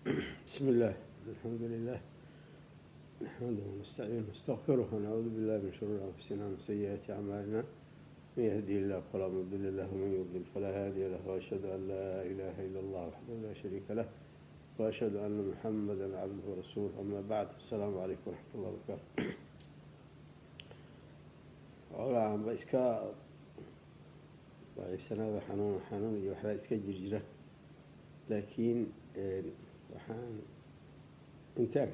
بسم الله الحمد لله نحمده ونستعينه ونستغفره ونعوذ بالله من شرور أنفسنا ومن سيئات أعمالنا من يهدي الله فلا مضل له ومن يضلل فلا هادي له وأشهد أن لا إله إلا الله وحده لا شريك له وأشهد أن محمدا عبده ورسوله أما بعد السلام عليكم ورحمة الله وبركاته waxaan ba iska daciifsanaada xanuun iyo waxbaa iska jirjira laakiin waxaan intaan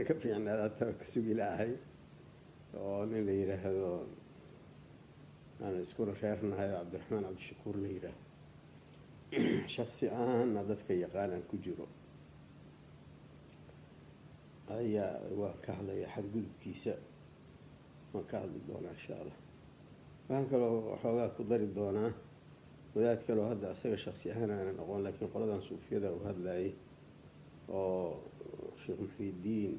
ka fiicnaada taa ka sugi lahay oo nin la yiraahdo aan iskuna reernahay cabdiraxmaan cabdishakuur la yiraahdo shakhsi ahaanna dadka yaqaanaan ku jiro ayaa waa ka hadlaya xadgudubkiisa waan ka hadli doonaa insha allah waxaan kaloo waxoogaa ku dari doonaa wadaad kaloo hadda asaga shaksi ahaan aanan aqoon laakiin qoladan suufiyada uu hadlayay oo sheekh muxiidiin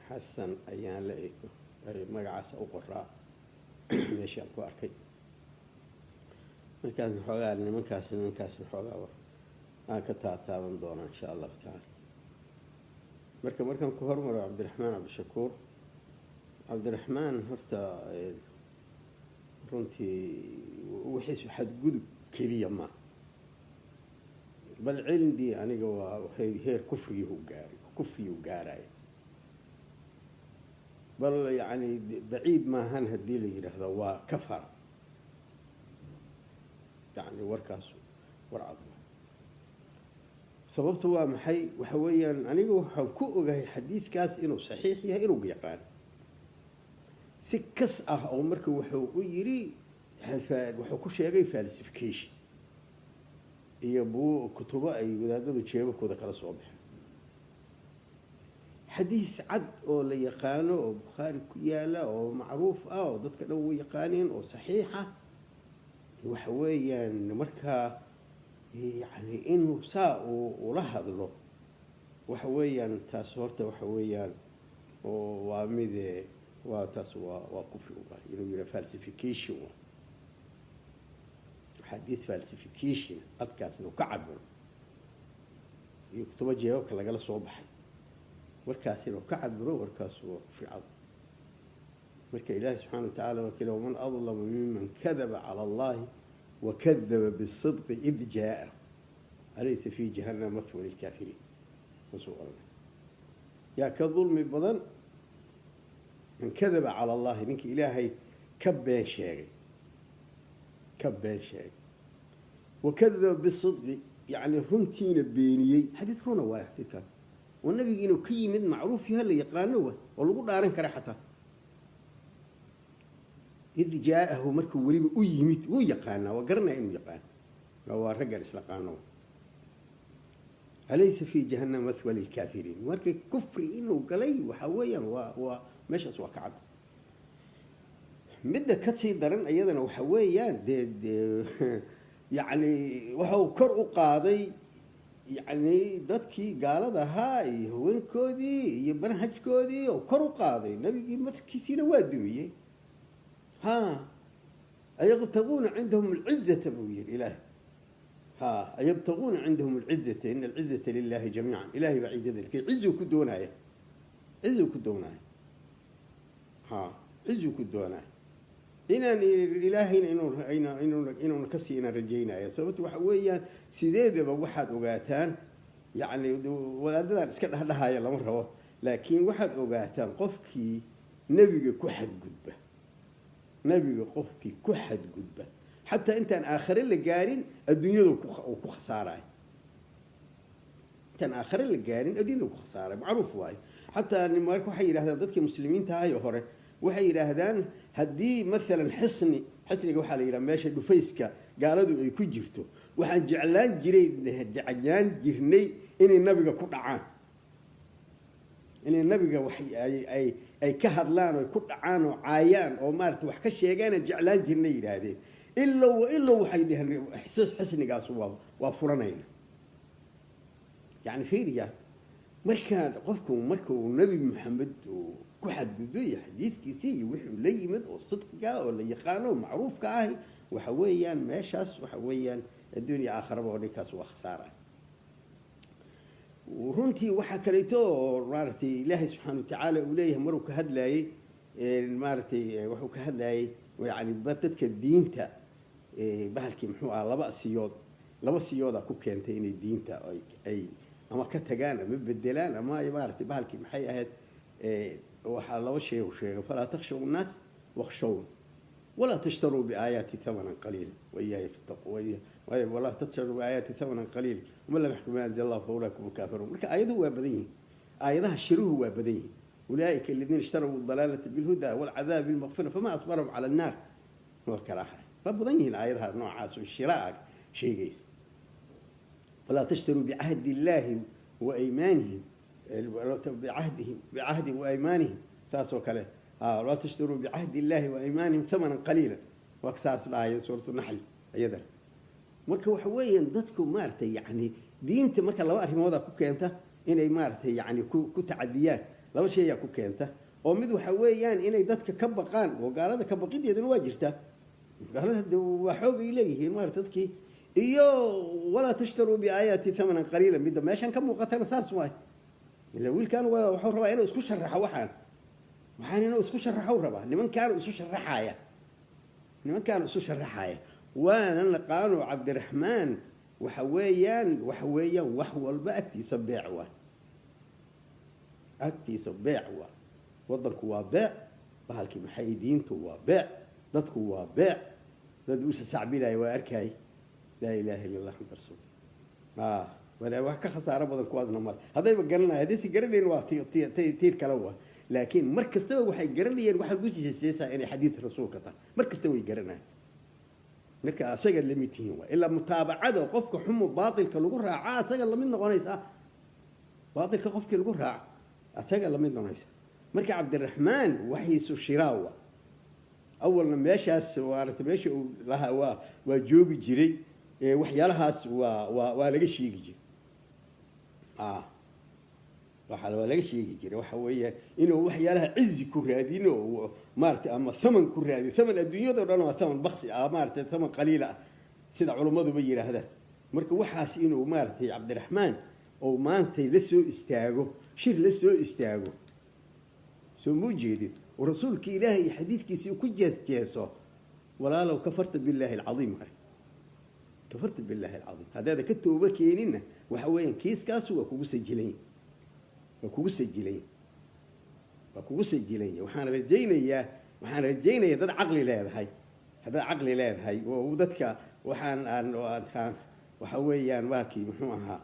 xasan ayaan la ego ay magacaasa u qoraa meeshaan ku arkay markaas waxoogaa nimankaas waxoogaa aan ka taataaban doonaa insha allahu tacaala markaan ku hormaro cabdiraxmaan cabdishakuur cabdiraxmaan horta runtii wixiisu xadgudub keliya ma bal cindii aniga waa heer kufriyuu gaaraya bal yani baciid maahan haddii la yidhaahdo waa kafara yani warkaas war cad sababtu waa maxay waxa weeyaan aniga waxaan ku ogahay xadiidkaas inuu saxiix yahay inuu yaqaan si kas ah oo marka wuxuu u yiri wuxuu ku sheegay falsification iyo kutubo ay wadaadadu jeebabkooda kala soo baxeen xadiis cad oo la yaqaano oo bukhaari ku yaala oo macruuf ah oo dadka dhan way yaqaaneen oo saxiixa waxa weeyaan markaa yani inuu saa ula hadlo waxa weeyaan taas horta waxa weeyaan oo waa mid waa taas waa kufri inuu yira falsification xadiis falsification adkaas inuu ka cabiro iyo kutubo jeebabka lagala soo baxay warkaas inuu ka cabiro warkaas waa kufri cad marka ilaahi subxaana wa tacaala waa kale waman adlamu miman kadaba cala allahi wakadaba bisidqi id jaa'a alaysa fi jahannama mathwa lilkaafiriin masuu oranay yaa ka dulmi badan من كذب على الله منك إلهي كبين شيء وكذب بالصدق يعني رنتين بيني حديث رونا واحد كان والنبي إنه كيمد معروف في هلا يقرانوه والله قلنا أرن كرحته إذ جاءه مركب ولي ويمت ويقانا وقرنا إنه يقان هو رجل إسلقانه أليس في جهنم مثوى للكافرين مركب كفر إنه قلي وحويا مش أسوأ كعب مدة كتير درن أيضا وحويان يعني وحو كرء قاضي يعني دتكي قال هذا هاي وين كودي يبنهج كودي وكرء قاضي نبي قيمة كثيرة وادمية ها أيبتغون عندهم العزة بوير إله ها أيبتغون عندهم العزة إن العزة لله جميعا إلهي بعيد ذلك عزوا كدوناي عزوا كدوناي إن إلهي إنه نكسي إن رجينا يا سبت وحويا سيدة بواحد وقاتان يعني وهذا اسكت هذا يلا مرة لكن واحد وقاتان قفكي نبي كحد قدبه نبي قفكي كحد قدبه حتى أنت آخر اللي قارين الدنيا وخسارة أنت آخر اللي قارين الدنيا وخسارة معروف واي حتى إن ما يكون حي هذا ضدك مسلمين تهاي وهره وحي هذان هدي مثلا حصني وحال إلى ماشي دفيسك قالوا يكون جرته وحن جعلان جعلان جرني إن النبي كل عام إن النبي وحي أي كهرلان ويكون عان وعيان أو مارت وحكش يجانا جعلان جرني هذه إلا وحي ده إحساس حسني قاسوا وفرنين يعني خير مركان قفكم مركو النبي محمد وكحد بدوي حديث كيسي وحو لي مد وصدق جاء ولا يقانو معروف كاهي وحويا ماشاس وحويا الدنيا آخر بونيكاس وخسارة ورنتي waxa kaleeto maartay ilaahay subhanahu wa ta'ala uu leeyahay maruu ka hadlayay maartay wuxuu ka hadlayay yaani dadka diinta bahalkii muxuu ah laba siyooda ku keentay inay diinta ay ama ka tagaan ama bedelaan ama maartay bahalkii maxay ahayd waxa laba shay uu sheegay fala takhshaw an-nas wakhshaw ولا تشتروا بآياتي ثمنا قليلا وإياي فاتقوا ولا تشتروا بآياتي ثمنا قليلا ومن لم يحكم بما أنزل الله فأولئك هم الكافرون marka ayadu waa badan yihiin ayadaha shiruhu waa badan yihiin أولئك الذين اشتروا الضلالة بالهدى والعذاب بالمغفرة فما أصبرهم على النار والكراهة فبدن yihiin ayadaha noocaas oo shiraag sheegaysa ولا تشتروا بعهد الله وأيمانهم بعهدهم وأيمانهم ساسو كله لا تشتروا بعهد الله وإيمانهم ثمنا قليلا وأكساس الآية سورة النحل أيضا marka waxa weeyaan dadku maartay yaani diinta marka laba arrimooda ku keenta inay maartay yaani ku taadiyaan laba shay ku keenta oo mid waxa weeyaan inay dadka ka baqaan oo gaalada ka baqideeduna waa jirta gaalada waa xoog ay leeyihiin maartay dadkii iyo wala tashtaru bi ayati thamanan qalila mid meeshan ka muuqatana saas waay ila wiilkan wuxuu rabaa inuu isku sharaxo waxaan inuu isku sharaxo rabaa nimankaan isu sharaxaya وانا نقانو عبد الرحمن وحويان wax walba agtiisa beecwa wadanku waa beec bahalkii maxay diintu waa beec dadku waa beec dad uu sacbinay waa arkay la ilaaha illa allah rasul wala wax ka khasaaro badan ku adna mar hadayba garanay hadii garaneen waa tiir kala waa laakiin markastaba waxay garanayeen waxa guushiisa inay xadiis rasuulka ta markastaba way garanayeen marka asaga lamitihiin waa ila mutaabacada qofka xumo baatilka lagu raaca asaga lamid noqonaysa baatilka qofkii lagu raaca asaga lamid noqonaysa marka Cabdirahmaan waxiisu shiraawa awalna meeshaas meesha uu lahaa waa joogi jiray waxyaalahaas waa laga sheegi jiray waxa laga sheegi jiray waxa weeye inuu waxyaalaha cizi ku raadino maartay ama thaman ku raadiyo thaman adduunyada dhan waa thaman baqsi maartay thaman qaliila sida culimadu bay yiraahdaan marka waxaas inuu maartay Cabdirahmaan oo maantay la soo istaago shir la soo istaago soo muujeedid ورسولك إلهي حديث كيسي وكجيسو ولا لو كفرت بالله العظيم كفرت بالله العظيم هذا كتو بكيننا وحوين كيس كاسو وكوكو سجلين وحنا رجينا يا هذا عقلي لا هاي ودتك وحويان واكي محوها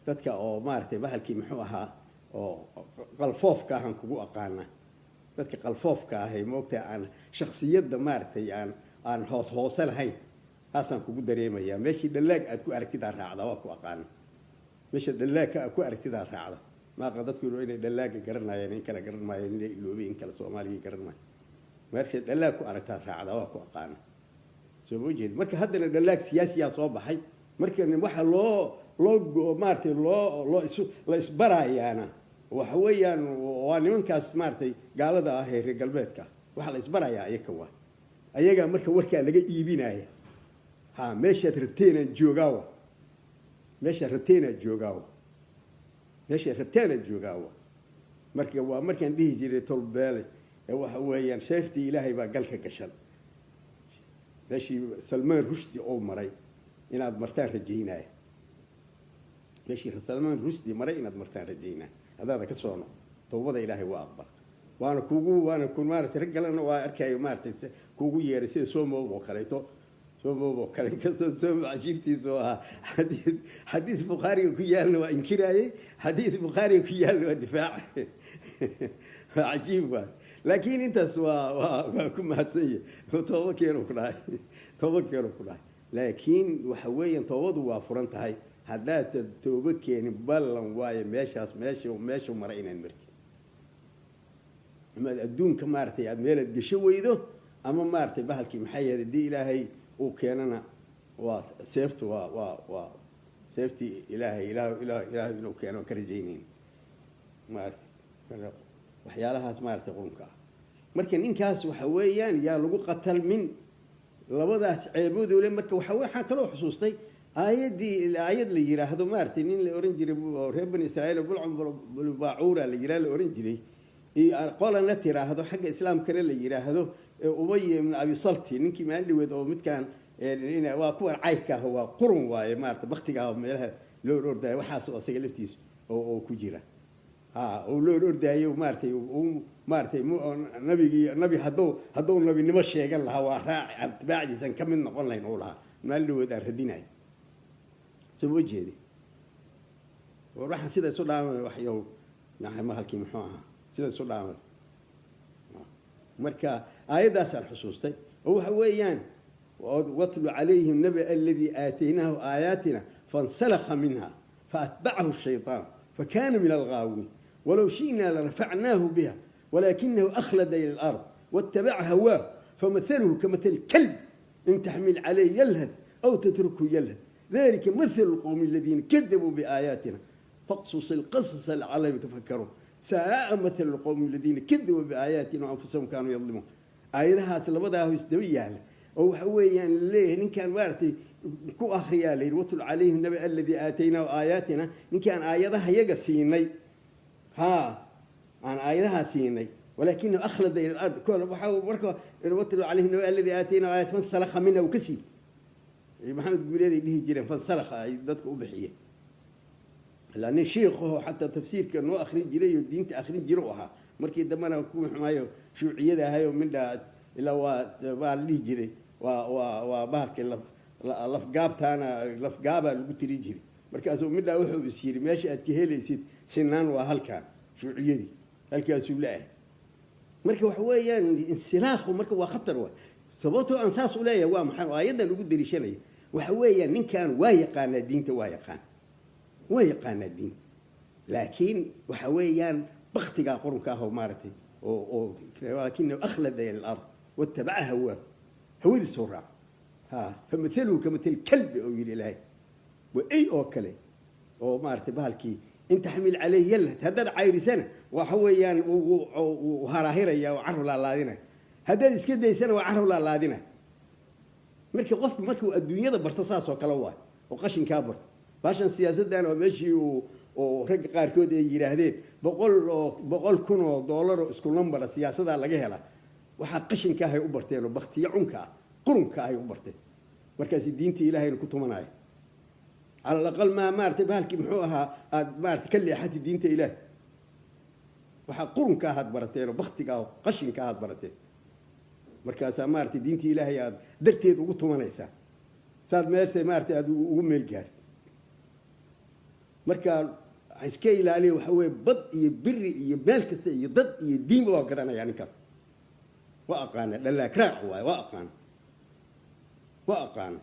dadka oo maartay bahalkii muxuu ahaa oo qalfoofka ahan kugu aqaana dadka qalfoofka ah ay moogtay aan shakhsiyada maartay aan hoos lahayn haasan kugu dareemaya meeshii dhalaag aad ku aragtida raacda waa ku aqaan meeshii dhalaag ku aragtida raacda ma qadadku inay dhalaag garanayeen in kala garanayeen inay iloobi in kala Soomaaliga garanayeen meeshii dhalaag ku aragtida raacda waa ku aqaan soo muujeed marka haddana dhalaag siyaasiya soo baxay marka waxa loo maartay la isbaraayana waxa weeyaan waa nimankaas maartay gaalada ah ee reer galbeedka waxa la isbarayaa ayaga marka warka laga iibinaya meeshaad rabteen joogaawa marka waa markaan dhihi jiray tolbeele waxa weeyaan safety ilaahay baa galka gashan meeshii Salman Rushdie oo maray inaad martaan rajeynaa meeshii Salman Rushdie maray inaad martaan rajeynaa hadaada ka soo toobada ilaahay waa aqbal waana ku maartay ragalana waa arkay maartay kugu yeeray sida Soomoo kale kasoo ajiibtiisu xadiis Bukhari ku yaal waa inkiraayay xadiis Bukhari ku yaal waa difaac ajiib waa laakiin intaas waa ku mahadsan tooba keeno ku dhahay laakiin waxa weeyaan toobadu waa furan tahay haddaad tooba keenin ballan waaye meesha maray inaan martid ama adduunka maartay aad meel gasho weydo ama maartay bahalkii maxay yahay di ilaahay uu keenana waa safety ilaahay inuu keeno ka rajeyneen maartay waxyaalahaas maartay qurunka marka ninkaas waxa weeyaan yaa lagu qatal min labadaas ceeboodu marka waxa kale oo xusuustay aayad la yiraahdo maartay nin la oran jiray reer bani Israa'iil bulcum baacura la yiraahdo oran jiray qolana tiraahdo xagga islaamkana la yiraahdo Ubay ibn Abi Salti ninkii maan dhiweed oo midkaan waa kuwan caybka ah waa qurun waaye maartay waqtiga meelaha loo orday waxaas oo asaga laftiis oo ku jira oo loo ordaayo maartay nabi hadduu nabinimo sheegan lahaa waa raaci atbaacdiisan ka mid noqon lahayn oo lahaa maalin dhawood aan radinay soo jeedi waxaan sida isu dhaamay waxyow ma halkii muxuu ahaa sida isu dhaamay marka aayadaas aan xusuustay oo waxa weeyaan watlu calayhim nabi alladii aataynaahu aayaatina fansalakha minha faatbacahu الشيطان فكان من الغاوين ولو شئنا لرفعناه بها ولكنه أخلد إلى الأرض واتبع هواه فمثله كمثل الكلب إن تحمل عليه يلهث أو تتركه يلهث ذلك مثل القوم الذين كذبوا بآياتنا فاقصص القصص لعلهم يتفكرون ساء مثل القوم الذين كذبوا بآياتنا وأنفسهم كانوا يظلمون آياتها سلبدها يستوي يعني أو حويا ليه إن كان وارتي كو أخريا لي وتل عليهم النبي الذي آتيناه آياتنا إن كان آياتها يقسيني عن آياتها سيني ولكنه أخلد إلى الأرض كل بحاول بركة وتل عليهم النبي الذي آتيناه آيات فانسلخ منه وكسب محمد قولي لي جيران فانسلخ ضدك أبحيه لأن شيخه حتى تفسير كانوا آخرين جري والدين آخرين جروها مركي دمنا كوم حماية شيوعية هاي ومن ده إلا واللي جري وبارك لفقاب تانا لفقابة اللي بتري جري مركزه من ده وحو يصير ماشي أتكهلي سيد سنان وهالكان شيوعية دي هالكاسو لا مركب حويا انسلاخ ومركب وخطر سبوته أنساس ولا يوام حن وأيضا نقول دريشني وحويا إن كان وايقان الدين وايقان الدين لكن وحويا باختقا قرنكاه مارتي ولكنه أخلد إلى الأرض واتبع هواه هو ذي السرعة فمثله كمثل كلب أو يلي وأي أوكله أو مارتي بالكي أنت حمل عليه يلا هذا عاير سنة وحويا وهراهيريا وعرف لا دينا هذا إسكده سنة وعرف لا دينا مركب قف مركب الدنيا ده برتصاص وكلوه وقشن كابرت باشن سياسة ده ومشي ورجع قاركود يجرهدين بقول كونوا دولار اسكولن برا سياسة ده لقيه له وحقشن كهاي أوبرتين وبختي عنكا قرن كهاي أوبرتين مركز الدين تيلاهي نكتو مناي على الأقل ما مارت بهالك محوها مارت كل حد الدين تيلاه وحق قرن كهاد برتين وبختي كهاي قشن كهاد برتين مركز مارت الدين تيلاهي درتي وقتو منايسا صار مارت أدو وميل جار مركا iska ilaaliyo waxa way bad iyo biri iyo meel kasta iyo dad iyo diin waa garanaya yani ka waa aqaan la kraac waa aqaan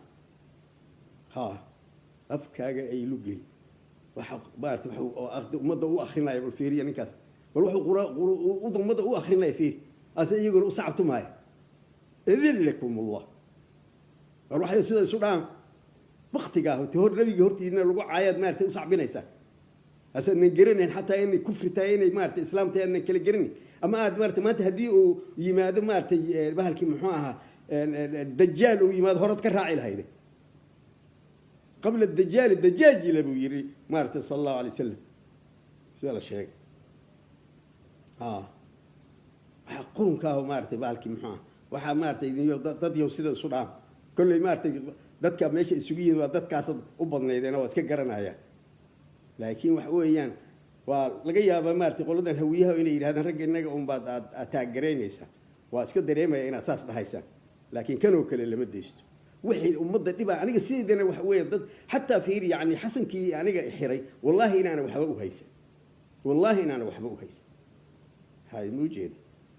afkaaga ay lugay waxa baarta waxa umada u akhrinayo bal fiiriya ninkaas bal wuxuu umada u akhrinayo fiir asa iyaguna u sacabto maay idinlakum allah waxa sida Suudaan waqtiga hor nabiga hortiina lagu caayad maartay u sacbinaysa أصلاً نجرني حتى إني كفر تاني مارت إسلام تاني كل جرني أما مارت ما تهدي ويماد مارت بهالكي محوها الدجال ويماد هرت كراعي هايده قبل الدجاج اللي بيجري مارت صلى الله عليه وسلم سؤال الشيخ قرن كاهو مارت بهالكي محوها وح مارت ضد يوسيد الصدام كل مارت ضد كماشي السوقيين وضد كاسد وبضنا إذا نواس كجرنا هيا لكن وحويان ولقى يا بمارت قلنا الهوية وإني هذا الرجل نجا بعد أتاجرينيسا واسكت دريمة إن أساس لهيسا لكن كانوا كل اللي مديست وحي ومضى تبع أنا سيدنا وحويان ضد حتى فيري يعني حسن كي يعني حري والله إن أنا وحبه هيسا والله إن أنا وحبه هيسا هاي موجود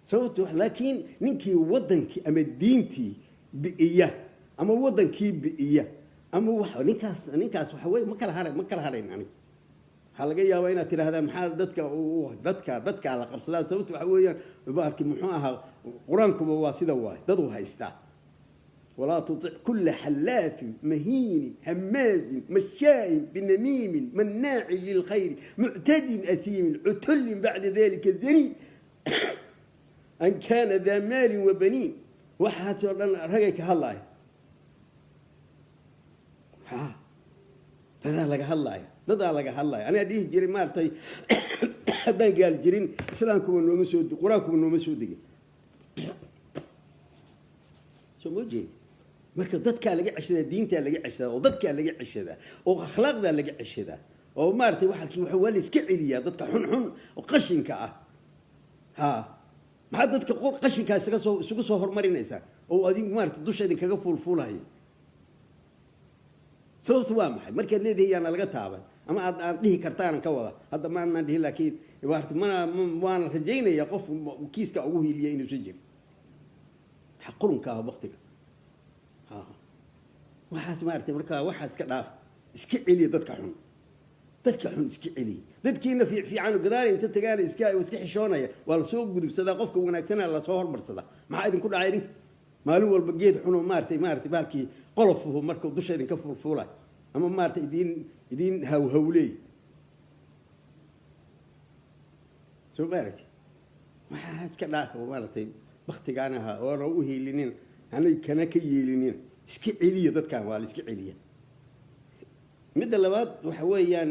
صوت لكن نكي وضنك أما دينتي بإياه أما وضنك بإياه أما وح نكاس وحوي ما كل هارين يعني حلقة يا وين ترى هذا محل دتك على قبصات سوت وحوي بارك محوها قرانكم واسدة واحد ضدوا هايستا ولا تطع كل حلاف مهين هماز مشاء بنميم مناع للخير معتد أثيم عتل بعد ذلك الذني أن كان ذا مال وبنين واحد رجعك هالله dadaa laga hadlaya dadaa laga hadlaya anaa dhihi jiray maaragtay haddaan gaali jirin islaamkuba nooma soo qur-aankuba nooma soo degin soo ma jeedi marka dadkaa laga ceshadaa diintaa laga ceshadaa oo dadkaa laga ceshadaa oo akhlaaqdaa laga ceshadaa oo maaragtay waa la iska celiyaa dadka xunxun oo qashinka ah ha maxaad dadka qashinkaa isugu soo hormarinaysaa oo adigu maaragtay dusha idinkaga fuulfuulahaya sababtu waa maxay markaad leedahay yaana laga taaban ama aad dhihi kartaanan ka wada hadda maanaan dhihin laakiin waana rajaynayaa qof kiiska ugu hiiliya inuusan jirin qurunka ah waktiga waxaas maaragtay markaa waxaa iska dhaaf iska celiya dadka xun iska celiya dadkiina fiican gadaal inta tagaana iska xishoonaya waa lasoo gudubsadaa qofka wanaagsana lasoo hormarsadaa maxaa idinku dhacay idinka maalin walba geed xunoo maaragtay baalkii qolofuhu markuu dusha idinka fuulfuulay ama maaragtay idiin hawhawleey soo maaragtay waxaa iska dhaaf oo maaragtay baktigaan ahaa oona u hiilinin anay kana ka yeelinin iska celiya dadkan waa la iska celiya midda labaad waxa weeyaan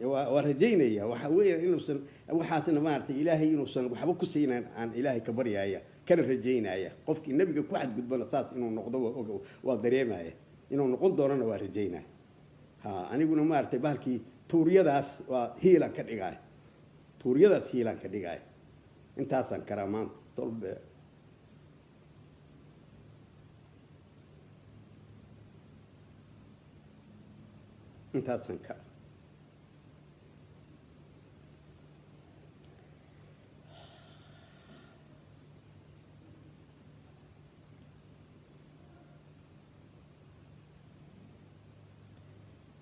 waa rajaynaya waxa weeyaan inuusan waxaasna maaragtay ilaahay inuusan waxba ku siinaan aan ilaahay ka baryaaya kana rajaynaya qofkii nabiga ku xadgudbana saas inuu noqdo waa dareemaya inuu noqon doonana waa rajaynaya aniguna maaragtay bahalkii tuuryadaas waa hiilan ka dhigaya intaasaan karaa maanta tolbe intaasaan ka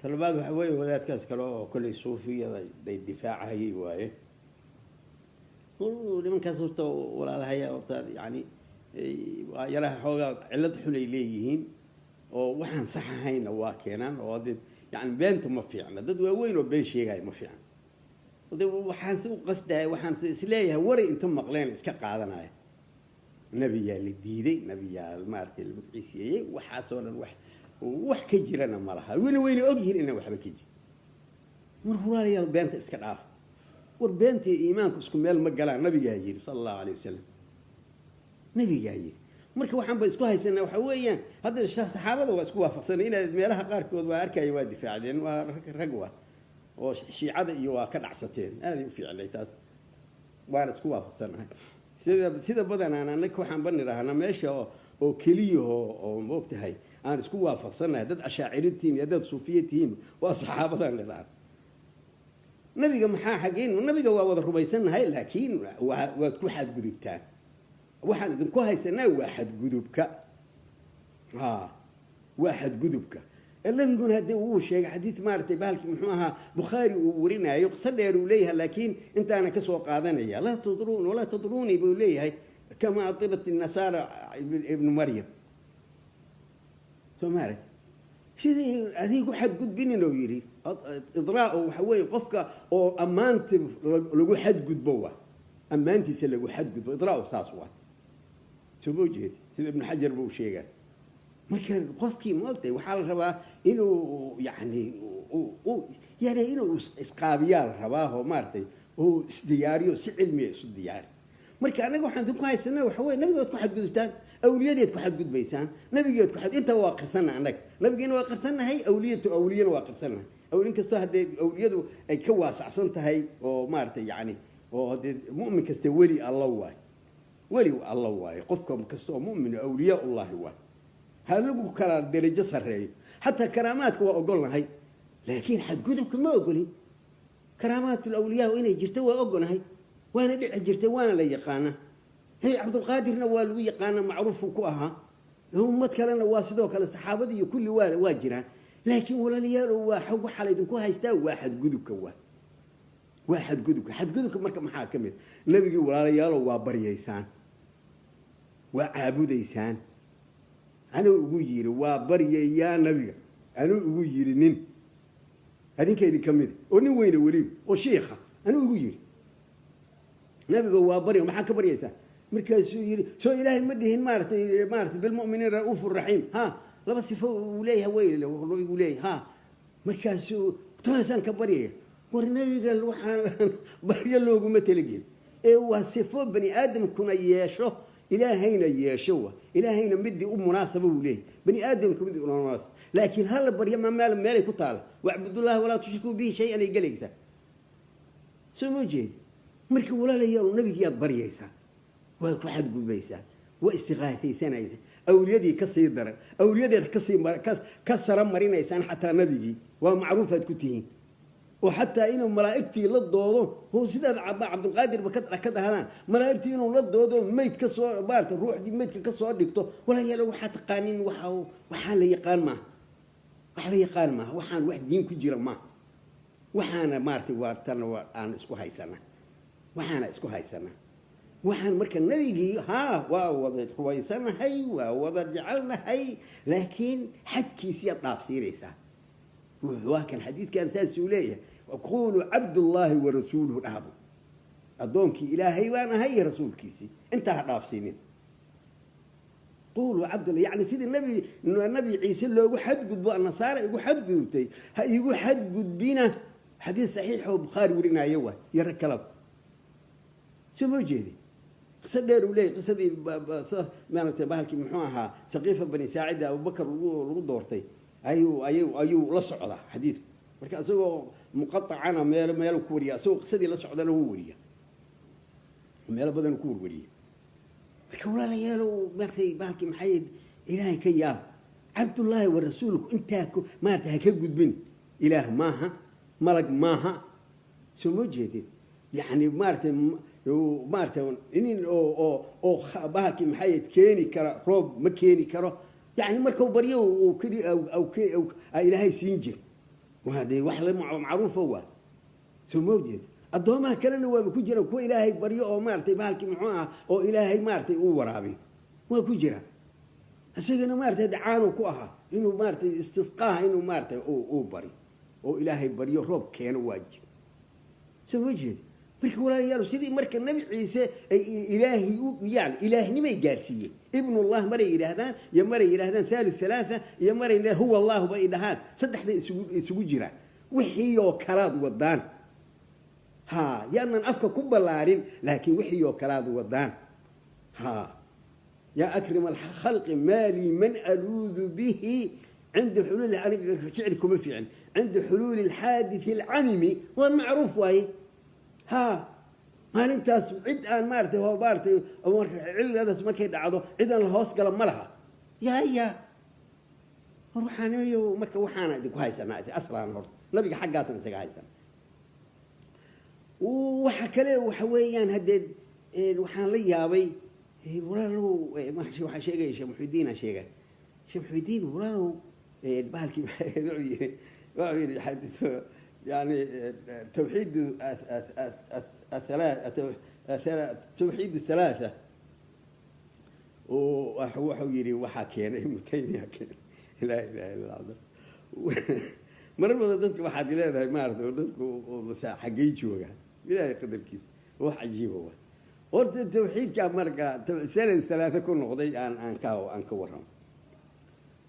talabaad waxa weeye wadaadkaas kale oo kolley suufiyada day difaacahayay waaye nimankaas horta walaalahaya horta yani waa yaraha xoogaa cillad xun ay leeyihiin oo waxaan sax ahayna waa keenaan oo hadee يعني بنت ما في عنا ضد وين وبين شيء جاي ما في عنا وحنسوق قصده وحنسليه وري انتم مقلين اسك قادناي نبي اللي ديدي نبي المارتي المقيسيه وحاسون وح كجيرنا مالها وين اوجهر انه وحبا كجي ورفرالي يا بنت اسك داف ور بنت ايمانك اسكو ميل ما غلا نبي جاي صلى الله عليه وسلم نبي جاي marka waxaan ba isku haysanaa waxa weeyaan hadda saxaabada waa isku waafaqsan in meelaha qaarkood waa arkay waa difaacdeen waa rag oo shiicada iyo waa ka dhacsateen aad u fiicnay taas waan isku waafaqsanahay sida badan aan waxaan baniraahna meesha oo kaliya oo moogtahay aan isku waafaqsanahay dad ashaacirintiin iyo dad suufiyiin waa saxaabadan leedahay nabiga maxaa xageen nabiga waa wada rumaysanahay laakiin waa ku xad gudubtaan waxaan idinku haysanaa waaxad gudubka waaxad gudubka nabiguna haddii uu sheegay xadiid maaragtay bahalki muxuu ahaa bukhaari uu warinayo qiso dheer uu leeyahay laakiin intaana ka soo qaadanaya laa tadruun walaa tadruuni buu leeyahay kama adilat nasaara ibnu maryam soo maarag sidii adigu xadgudbinin oo yidhi idraa waxa weeye qofka oo ammaanta lagu xadgudbo waa ammaantiisa lagu xadgudbo idraa saas waa سموجي سيد ابن حجر بو شيغا marka qofkii moogtay waxa la rabaa inuu yani inuu isqaabiyaal rabaa maartay oo isdiyaariyo si cilmi isu diyaari marka anaga waxaan ku haysanaa waxa weey nabiga ku xadgudubtaan awliyadeed ku xadgudbaysaan nabigeed ku xad inta waa qirsanaa anaga nabigeena waa qirsanahay awliyana waa qirsanahay awlin kasto hadee awliyadu ay ka waasacsan tahay oo maartay yani oo hadee mu'min kasta wali Allah waay ولي الله واي قفكم كستو مؤمن أولياء الله واي هذا لقوا كلام درجة سرية حتى كراماتك وأقولنا هاي لكن حد قدمك ما أقولي كرامات الأولياء وين يجرتوا أقولنا هاي وأنا اللي جرتوا وأنا اللي يقانا هي عبد القادر نوال ويقانا معروف وكوها هم ما تكلمنا واسدوك على الصحابة دي كل واجران لكن ولا ليال واحد وحلا يدنكوها يستوى واحد قدمك واحد قدمك مركب محاكمة نبي ولا ليال وابريسان وعابديسان أنا أقول وبريا يا نبي أنا أقول نين هذين كيدي كمدي وني وين وليم وشيخة أنا أقول نبي وبريا ما حكى بريسان مركز سو إلهي مدهن مارت بالمؤمنين رؤوف الرحيم ها لا بس يفو وليها ويل لو يقول ها markaasuu taasaan ka baryaya war nabiga waxaan baryo looguma talagelin ee waa sifo bani aadamkuna yeesho ilaahayna yeesho wa ilaahayna midii u munaasaba uu leeyahay bani aadamku midii u munaasaba laakiin hal baryo ma meelay ku taal wa'budullaha wala tushriku bihi shay'an ay galaysa soo ma jeed marka walaalayaal nabiga baryaysa waa ku xadgudbaysaa waa istiqaataysanaysa awliyadii ka sii daran awliyadeed ka sara marinaysaan xataa nabigii waa macruufaad ku tihiin oo xataa inuu malaa'igtii la doodo oo sidaad cabdulqaadir ka dhahdaan malaa'igtii inuu la doodo mayd ka soo baarta ruuxdii maydka ka soo dhigto walaalayaal waxaa taqaanin waxaan la yaqaan maaha wax la yaqaan maaha waxaan wax diin ku jira maaha waxaana maartay waa tan aan isku haysana waxaana isku haysana waxaan marka nabigii waa wada rumaysanahay waa wada jecelnahay laakiin xadkiisii aad dhaafsiinaysaa waa kan xadiidkan saasuu leeyahay qulu cabdullaahi wa rasuuluhu dhahbo addoonkii ilaahay baan ahay rasuulkiisii intaa ha dhaafsiinin qulu cabdullah yani sidii nabi ciise loogu xadgudbo nasaara igu xadgudubtay ha igu xadgudbina xadiis saxiix oo bukhaari warinaayo waay iyo rag kalaba soo ma jeedi قصة دير ولي قصة دي ما نتباهلك محوها سقيفة بني ساعدة أبو بكر ودورتي أيو لصعدة حديث مركز سو مقطع أنا ميل كوريا سو قصة دي لصعدة له وريا ميل بدن كور وريا مركز ولا ليالو مرتي باهلك محيد إلهي كياب عبد الله ورسولك أنت ما تهكجد بن إله ماها ملك ماها سو مجدد يعني مارتن إنين أو باهلك محيد كيني كرا روب ما كيني كرا يعني مركو بريو وكذي أو إلهي سينجر وهذا وحلا معروف هو ثم موجود الضوء كلنا وبكجرا كو إلهي بريو أو مارتي باهلك محوها أو إلهي مارتي ورابي ما كجرا أسيدنا مارتي دعانو كوها إنه مارتي استسقاها إنه مارتي أو بري أو إلهي بريو روب كان واجد ثم موجود marka walaalayaal sidii marka nabi ciise ay ilaahi yani ilaahni may gaarsiiyay ibn allah maray yiraahdaan ya maray yiraahdaan thalith thalatha ya maray huwa allah ba ilahan saddexda isugu jira wixii oo kalaad wadaan yaanan afka ku balaarin laakiin wixii oo kalaad wadaan ya akrim al khalq mali man aluudhu bihi عند حلول شعركم فعل عند حلول الحادث العميمي والمعروف واي maalintaas cid aan maartay oo baartay oo marka ciladaas markay dhacdo cid aan la hoos gala ma laha ya ruuxaaniyo marka waxaana idinku haysanaa aslan hor nabiga xaggaasna isaga haysan waxa kale waxa weeyaan hadeed waxaan la yaabay walaalow waxa sheegay Sheekh Muxudiin sheegay Sheekh Muxudiin walaalow bahalkii waa yiri xadith يعني توحيد توحيد الثلاثة وهو حويري وحكينا متيمية كده لا إله إلا الله مرة ما ضدك واحد لا ما أعرف ضدك ومساء حقيقي وجا لا يقدر كيس هو حجيب هو قلت التوحيد كان مرقة ثلاثة كل نقضي عن كورهم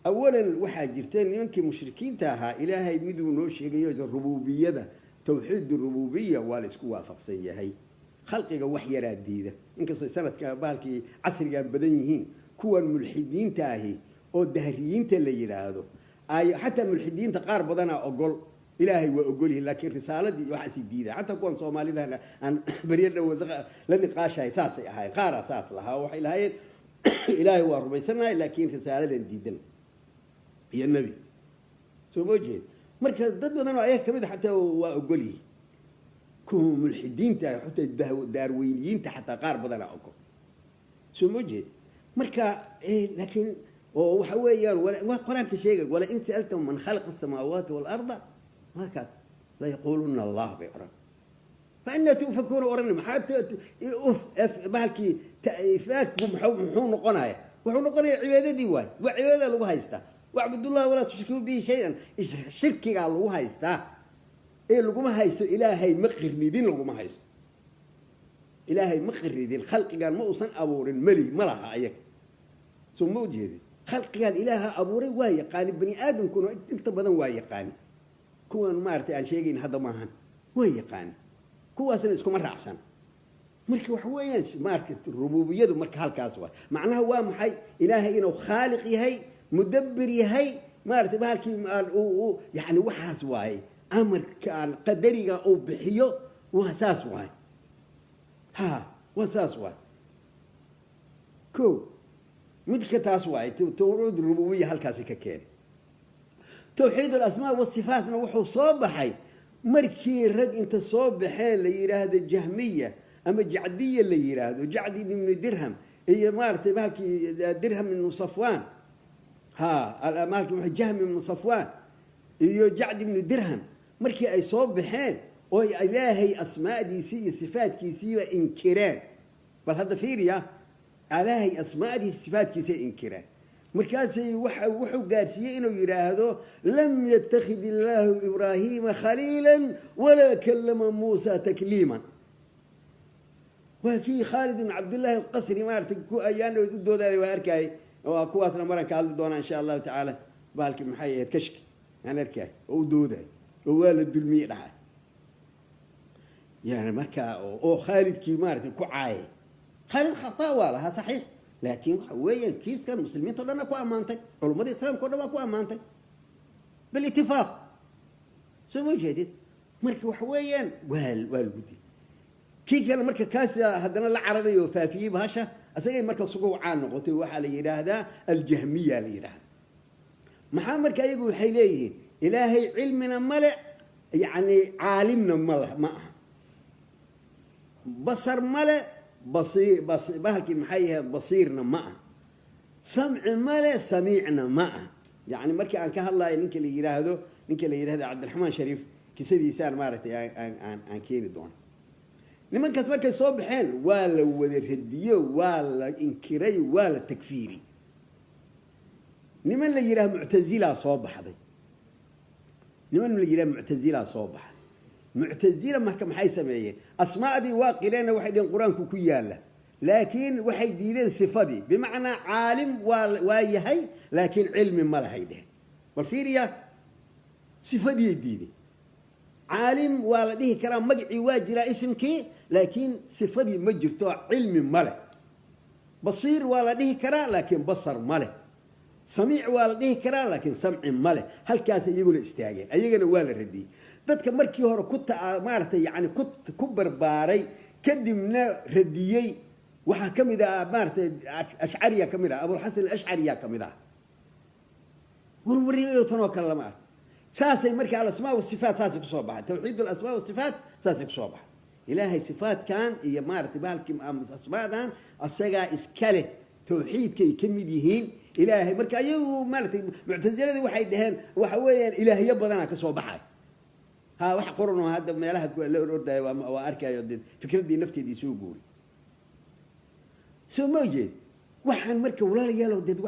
أولاً واحد جرتين يمكن مشركين تاها إلهي مدو نوش يجيو الربوبية ده توحيد الربوبية والسكوا فقسية هي خلقي وحي راديدة إنك سنة كبالك عصر كان بدنيهين كون ملحدين تاهي أو الدهريين تلي هذا أي حتى ملحدين تقارب بدنا أقول إلهي وأقوله لكن رسالة دي واحد جديدة حتى كون صومالي ده أن بريد لن نقاش أساسي هاي قار أساس لها وحي هاي إلهي وربيسنا لكن رسالة جديدة يا النبي سو موجود مركز ضد بدنا ايه كمد حتى واقولي كون ملحدين تا حتى داروينيين حتى قار بدنا اكو سو موجود مركا ايه لكن وحويا ولا قران شيء ولا ان سالتم من خلق السماوات والارض ما كان لا يقولون الله بيقرا فان تفكروا ورن حتى اف بالكي تايفاكم محو نقنايا وحو نقنايا عبادتي واي وعباده لو هيستا وعبد الله ولا تشركوا به شيئا الشرك قال له هيستا ايه لو ما هيستو الهي مقردين لو ما هيستو الهي مقردين الخلق قال ما اوصن ابور ملي ملها ايك ثم وجهدي خلق قال اله ابوري واي قال بني ادم كونوا انت بدن واي قال kuwan maartay aan sheegayn hadda maahan way yaqaan kuwaasna iskuma raacsan marka wax weeyaan marka rububiyadu marka halkaas waa macnaha waa maxay ilaahay inuu khaaliq yahay mudabbir yahay maartay bahalkii yani waxaas waaye amarkaan qadariga uu bixiyo waa saas waaye ha waa saas waaye ko midka taas waaye tawxiid rububiyya halkaas ka keen توحيد الأسماء والصفات وحو صوبحي مركي رد انت صوبحين اللي يراهد الجهمية أما الجعدية اللي يراهد وجعدي من درهم هي مارتي مالكي درهم من صفوان ها مالكي جهم من صفوان هي جعدي من درهم مركي أي صوبحين وهي إلهي أسماء دي سي صفات كيسية إنكران بل هذا فيريا إلهي أسماء دي صفات كيسية إنكران مركاسي وحو قارسية إنه يراهدو لم يتخذ الله إبراهيم خليلا ولا كلم موسى تكليما وكي خالد بن عبد الله القصري مارتك أيان ودو ذا وأركاي وكواتنا مرة كالد دونا إن شاء الله تعالى بالك محيي كشك يعني أركاي ودو ذا ووالد الميل يعني مركا أو خالد كي مارتك كعاي خالد خطأ والها صحيح لكن وين كيس كان المسلمين طلعنا كو امانتك علماء الاسلام كلهم كو امانتك بالاتفاق سو جديد مركي وحويان والودي كي كان مركي كاس هدنا العربي وفافي بهاشا اسي مركي سوق عان نقطي waxa la yiraahdaa الجهميه la yiraahdaa maxaa marka ayagu waxay leeyihiin ilaahay cilmina male yani caalimna ma aha basar male بصير بهالكي محيه بصيرنا معه سمع ماله سميعنا معه يعني مركي عن كهالله نك اللي يراهدو نك اللي يراهد عبد الرحمن شريف كسيدي سان مارتي عن كيني دون لمن كتب مركي صوب حين ولا ودير هديه ولا انكري ولا تكفيري لمن اللي يراه معتزله صوب حدي لمن اللي يراه معتزله صوب حدي معتزلة محكم حي سمعيه أسماء دي واقرين وحيدين قرآن كوكياله لكن وحيدين صفدي بمعنى عالم وايهي لكن علم ما لهيده والفيريا صفدي الديني عالم والديه كلام مقعي واجرى اسمك لكن صفدي مجرته علم ماله بصير والديه كرا لكن بصر ماله سميع والديه كرا لكن سمع ماله هل كانت يقول استاجين أيجنا ولا ردي dadka markii hore ku maartay yani ku barbaaray kadibna radiyay waxa kamid ah maartay ash'ariya kamid ah abu hasan al-ash'ariya kamid ah warwariyo tan oo kale lama saasay markii al-asmaa wa sifaat saasay ku soo baxay tawxiid al-asmaa wa sifaat saasay ku soo baxay ilaahay sifaat kan iyo maartay baalkii asmaadan asaga iskale tawxiidkay kamid yihiin ilaahay markii ayagu maartay mu'tazilada waxay dhaheen waxa weeyaan ilaahiyo badan ka soo baxay ها واحد قرنوا هذا ما لها الأردن وأركا يدين فكرة دي نفتي دي سو قول سو موجود واحد مركب ولا رجال ودد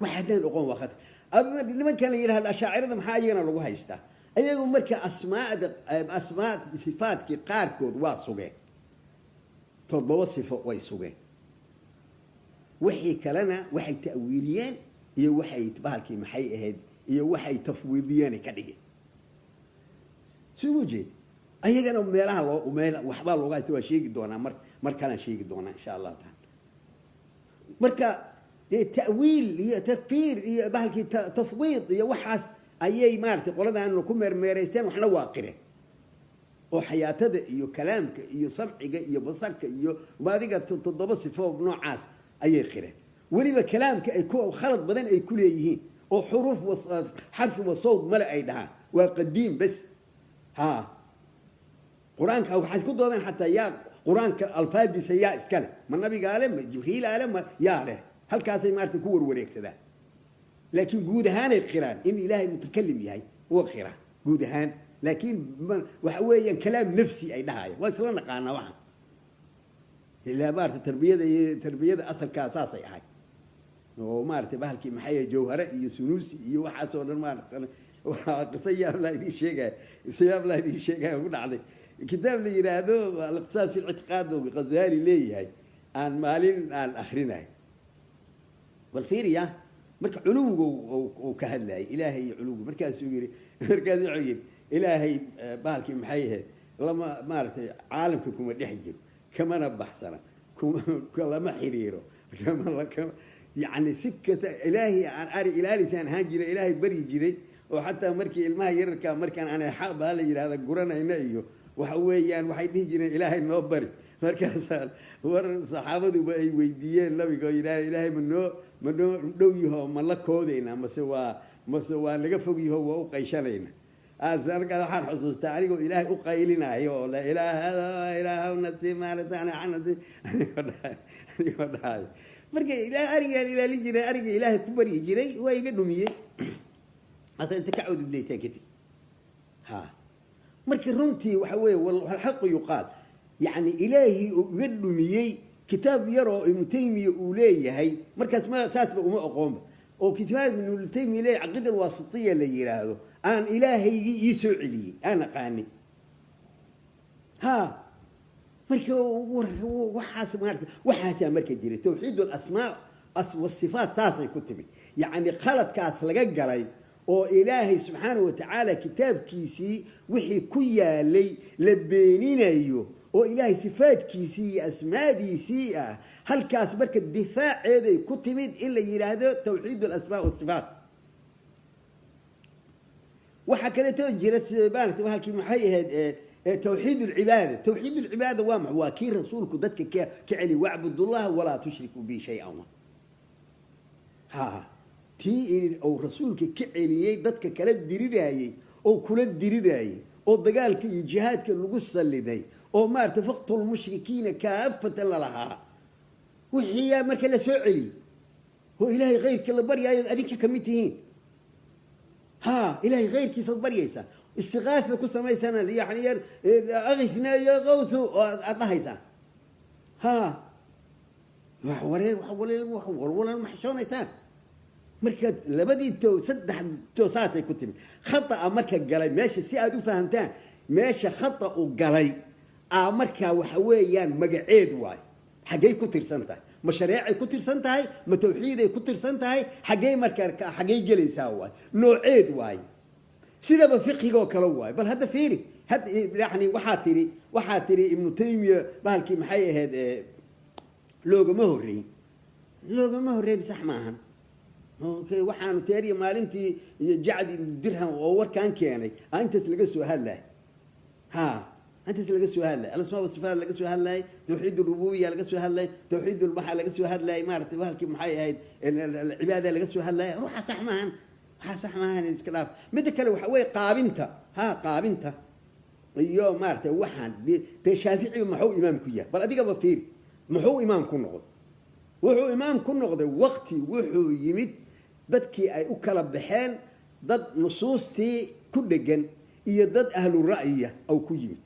واحد دين رقم واخد أما لما كان يرها الأشاعرة ده محاجينا لو هايستا أيها مركب أسماء صفات كي قاركود واصوجي تضبط صفات ويسوجي وحي كلنا وحي تأويليان يوحي تبالكي محي هاد يوحي تفويضيان كده شو وجد؟ أيها ميلها وميل وحبال لغاية تو شيء دونا مركنا شيء دونا إن شاء الله تعالى. مركا تأويل هي تكفير هي بهالك تفويض هي وحاس أي مارت قلنا أنه كمر ميريستين وحنا واقرة. وحياة ده يو كلامك يو سمعك يو بصرك يو ما ذيك تضبط فوق نوع عاس أي خيره. ولما كلامك يكون خلط بدن أي كل يهين وحروف حرف وصوت ملأ أيدها وقديم بس. ها قرآن أو حد كده حتى يا قرآن الفاظ سيا إسكال ما النبي قال جبريل قال يا له هل كاسي ما تكور وريك كذا لكن جود هان القرآن إن إلهي متكلم ياي هو القرآن جود هان لكن وحويا كلام نفسي أي نهاية وصلنا قانا واحد إلا مارت تربية أصل كاساسة هاي ومارت بهالكي محيا جوهرة يسنوسي يوحى صور المارت قصية لا يدي شيء سياب لا يدي شيء يقول عليه كتاب لي هذا الاقتصاد في الاعتقاد وغزالي ليه هاي عن مالين عن آخرين هاي والفيريا مرك علو وكهلا إلهي علو مركز يجري مركز يعجب إلهي بالك محيه لما مارت عالمكم دحجر كمان بحثنا كلام حريره كمان يعني سكة إلهي أري إلهي سان هاجر إلهي بري جري وحتى مركي الماء يركا مركان أنا حاب هذا هذا قرنا هنا وحويان وحيد يجري إلهي نوبري مركز ور صحابة ويديين لا بيقول إلهي منو دويه ملك كودينا مسوا لقفوقي هو وقيشانينا أذكر هذا حال حصوص تعريق إلهي أقيلنا أيوه لا إله هذا إله ونسي ما لتانا عنسي أنا marka ilaa ariga ilaali jiray ariga ilaahay ku bari jiray waa iga dhumiyay asan inta ka cawd bilaysa kadib ha marka runtii waxa weeye wal xaq yuqaal yani ilaahi uga dhumiyay kitaab yaro ibn taymiya uu leeyahay markaas ma saas ba uma aqoon oo kitaab ibn taymiya leeyahay aqida wasitiya la yiraahdo aan ilaahaygi ii soo celiyay ana qaani ha marka waxaas marka jiray tawxiid al-asmaa was-sifaat saasay ku timi yani qaladkaas laga galay oo ilaahay subhanahu wa ta'ala kitaabkiisii wixii ku yaalay la beeninayo oo ilaahay sifaadkiisii asmaadiisii halkaas marka difaaceeday ku timid in la yiraahdo tawxiid al-asmaa was-sifaat waxa kale oo jira baarta halkii maxay ahayd توحيد العبادة وامع واكير رسولك ذاتك كعلي واعبد الله ولا تشركوا به شيئا ها تي او رسولك كعلي ذاتك كلا ديريراي او كلا ديريراي او دغالك جهادك لوغو سليداي او ما ارتفقت المشركين كافة لها وحيا marka la soo celi هو إلهي غيرك اللي بريا أديك كميتين ها إلهي غيرك يصبريسا استغاثة كسماي سنة يعني أغثنا يا غوث أطهيسا ها ولا محشون يتان مركز لبدي تو سدح تو ساسي كتب خطأ مركز قلي ماشي سيادو فهمتان ماشي خطأ وقلي مركز وحويان مقعيد واي حقي كتر سنتهي مشاريعي كتر سنتهي متوحيدي كتر سنتهي حقي مركز حقي جلي واي نوعيد واي سيدا بفقه وكلواي بل هذا فيري هذا يعني وحاتري ابن تيمية بالكي محي هذا لوجو مهرين صح معهم اوكي وحانو تيري مال انت قاعد درهم اور كان كياني انت تلقسوا هلا ها انت تلقسوا هلا الاسماء والصفات لقسوا هلا توحيد الربوبيه لقسوا هلا توحيد البحر لقسوا هلا امارة بالكي محي هذا العباده لقسوا هلا روح صح معهم صح ما هني الكلام متى كلو حوي قابنته قابنته اليوم مارته وحن تشافعي محو امام كيا بل اديك بفير محو امام كنقد وحو امام كنقد وقتي وحو يمد dadkii ay u kala baxeen dad nusuustii ku dhagan iyo dad ahlu ra'yiga oo ku yimid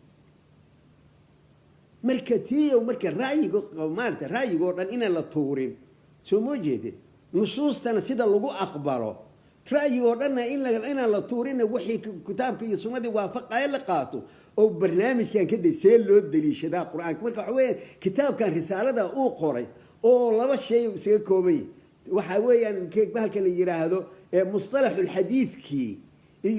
marka ra'yigo dhan in la tuurin soo ma jeedid nusuustana sida lagu aqbalo ra'yigo dhan in la tuurin wixii kitaabka iyo sunnada waafaqay la qaato oo barnaamijkan ka dhisay loo daliishadaa quraanka marka waxa weeye kitaabkan risaalada uu qoray oo laba shay isaga koobay waxa weeyaan bahalka la yiraahdo مصطلح الحديث كي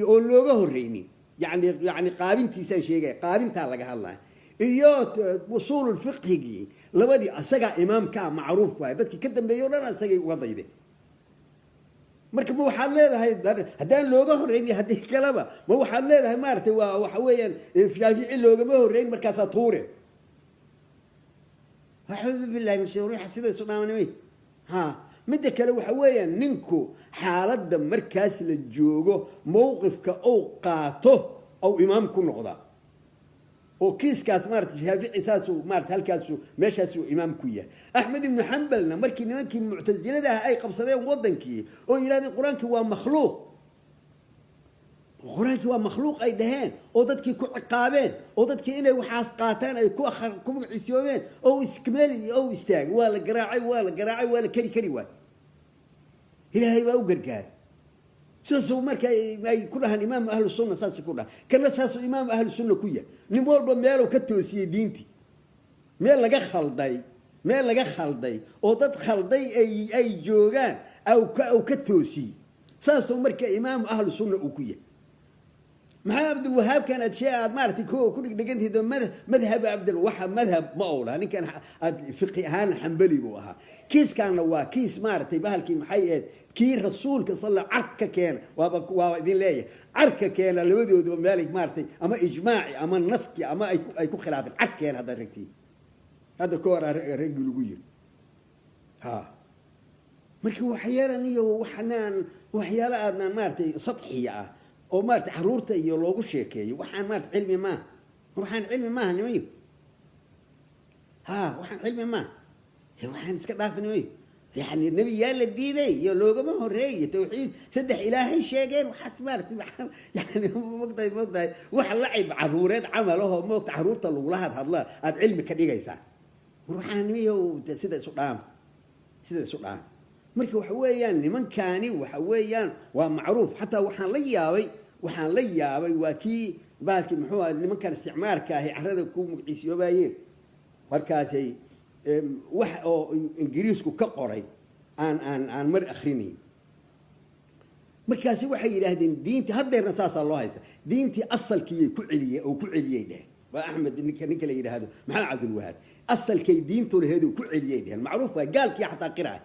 oo looga horeynin يعني qaabintiisa sheegay qaabinta laga hadlay iyo usul الفقهي labadi asaga imaamka macruuf waay dadkii ka dambeeyay dhan asagay uga dayday marka ma waxaad leedahay hadaan looga horeynin hadii kalaba ma waxaad leedahay maartay waxa weeyaan shaafici looga ma horeyn markaas tuure a'uudu billahi min shururi hasida sunaanimi ha mid kale waxa weeyaan ninku xaaladda markaas la joogo mowqifka oo qaato oo imaam ku noqda oo kiiskaas maartay shaafici saasu maartay halkaas meeshaas uu imaam ku yahay ahmed ibn hanbalna markii nimankii mu'tazilada ay qabsadeen wadankii oo yiraahdeen quraanka waa makhluuq ay dhaheen oo dadkii ku ciqaabeen oo dadkii inay waxaas qaataan ay ku magciisoobeen oo iskmeeli oo istaag waa la garaacay waa la kari waa ilaahay waa u gargaar ساسو مركا ما يكونها إمام أهل السنة ساس يكونها كنا ساسو إمام أهل السنة كويا نمول بميلو كتوسي دينتي ميل لقى خلدي أو تدخل دي أي جوغان أو كتوسي ساسو مركا إمام أهل السنة كويا maxaa cabdilwahaab kan aad shee aad maaragtay ku dhigdhigantihido madhab waxa madhab ma owla ninkan aad fiqi ahaan xambali buu ahaa kiiskaanna waa kiis maaragtay bahalkii maxay ahayd kii rasuulka sala carka keena waaba idin leeyahay carka keena labadooduba meelay maaragtay ama ijmaaci ama naski ama ay ku khilaafeen car keena haddaad ragtii hadda ka hor raggii lagu yiri ha marka waxyaalan iyo waxyaalo aadnaan maaragtay sadxiya ah oo maaragtay caruurta iyo loogu sheekeeyo waxaan maaragtay cilmi maaha waxaan cilmi maaha nimayo ha waxaan cilmi maaha waxaan iska dhaafi nimayo يعني النبي يا الديدي يا لوجا ما هو رأي توحيد سدح إلهي شيئين وحس مارت يعني مقطع وح لعب عرورات عمله موقت عرورة الله هذا هذا علم كدي جيسان وروحان مية سيد سلام مركي وحويان لمن كاني وحويان ومعروف حتى وحان لياوي وكي بالك محوا لمن كان استعمار كاهي عرض كوم عيسيو باين مركزي wax oo ingiriisku ka qoray aan mar akhrinay markaasi waxay yiraahdeen diinta haddeerna saasa loo haysta diintii asalkii ku celiyay dheh waa ahmed ninka la yiraahdo maxamed abdul wahab asalkii diintu leeyahay ku celiyay dheh macruuf waa gaalkii xataa qiraa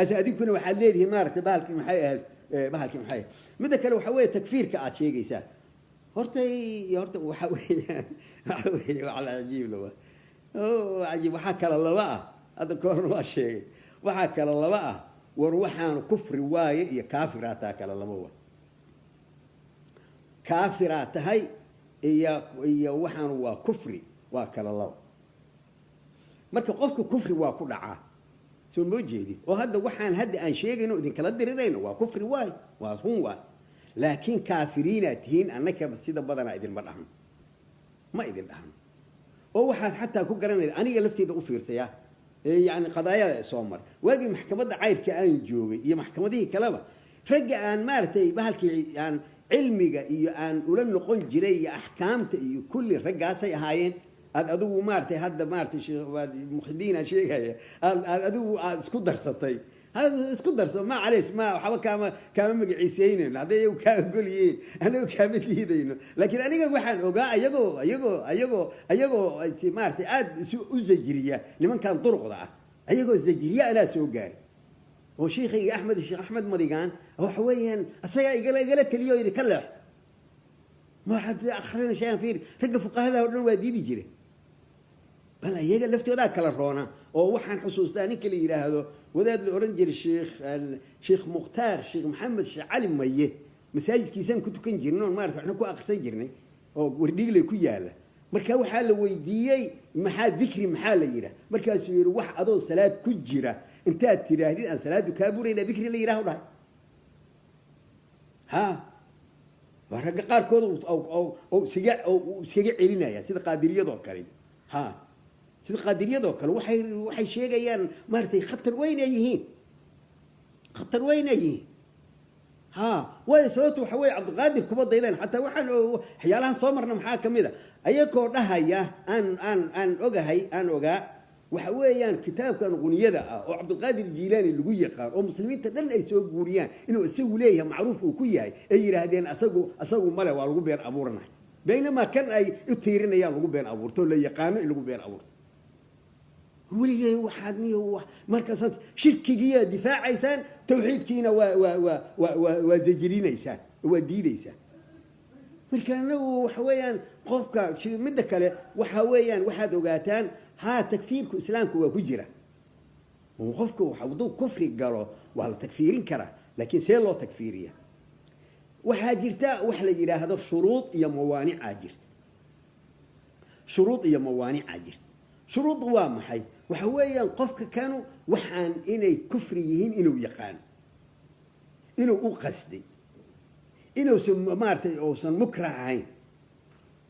asaadinkuna waxa leeyahay maartay bahalkii maxay mid kale waxa weeye takfiirka aad sheegaysaa horta waxa weeye wala ajiib loo عجيب وحكى الله هذا كورن ما شيء وحكى الله وروحان كفر واي يا كافرات هكذا الله كافرات هاي هي وحان وكفري وكل الله marka qofka kufri waa ku dhacaa soo ma jeedid oo hadda waxaan hadda aan sheegayno idin kala dirirayno waa kufri waay waa hun waay laakiin kaafiriina tihiin annaka sida badana idin ma dhahan ma idin dhahan oo waxaad xataa ku garanaysaa aniga lafteeda u fiirsaya yani qadaayada soo mar waagi maxkamadda cayrka aan joogay iyo maxkamadihii kaleba ragga aan maartay bahalkii aan cilmiga iyo aan ula noqon jiray iyo ahkaamta iyo kulli raggaasay ahaayeen adigu maartay hadda maartay mukhdiina sheegaya adigu isku darsatay هذا اسكت درس ما عليش ما حبا كما مقعيسين هذا يو كاغوليين انا كامديدينو لكن انا waxaan ogaa ayago maartay aad u zajiriya liman kan durqda ayago zajiriya ana soo gaar oo sheekhay Ahmed Madigan waxa weeyaan asaga igala taliyo yiri kala ma had akhrin shay fiir rag fuqahada oo dhan waa diidi jireen bal ayaga laftooda kala roona oo waxaan xusuustaa ninka la yiraahdo wadaad la oran jiray sheekh muqtaar sheekh maxamed sheekh cali maye masaajidkiisan ku tukan jirnay oo maartay waxna ku aqrisan jirnay oo wardhigle ku yaala marka waxa la weydiiyay maxaa dhikri maxaa la yiraahdo markaas uu yiri wax adoo salaad ku jira intaad tiraahdid aan salaadu ka buurayna dhikri la yiraahdo ha waraga qaarkood oo siga celinaya sida qaadiriyada kale ha sida qaadiriyada kale waxay sheegayaan maartay khatar weyn ay yihiin ha way sababtu waxa way Cabdulqaadir kuma daydeen xataa waxaan xiyalahan soo marna maxaa kamida ayagoo dhahaya aan ogaa waxa weeyaan kitaabkan quniyada ah oo Cabdulqaadir Jiilaani lagu yaqaan oo muslimiinta dhan ay soo guuriyaan inuu isagu leeyahay macruuf uu ku yahay ay yiraahdeen asagu male waa lagu been abuuranay baynama kan ay u tiirinayaan lagu been abuurto la yaqaan in lagu been abuurto وليه واحد نيو مركز شركية دفاع إنسان توحيد كينا وزجرين إنسان وديد إنسان مركانو حويان قفك شو مدك له وحويان واحد وقاتان ها تكفيرك إسلامك وكجرة وقفك وحوضو كفر قالوا وعلى تكفيرين كره لكن سيلو تكفيرية وحاجرتا وحلا جرا هذا شروط يا موانع عاجرت شروط يا موانع عاجرت شروط وامحي وحويا قفك كانوا وحان إني كفريين إنو يقان إنو قصدي إنو سم مارتي أو سن مكره عين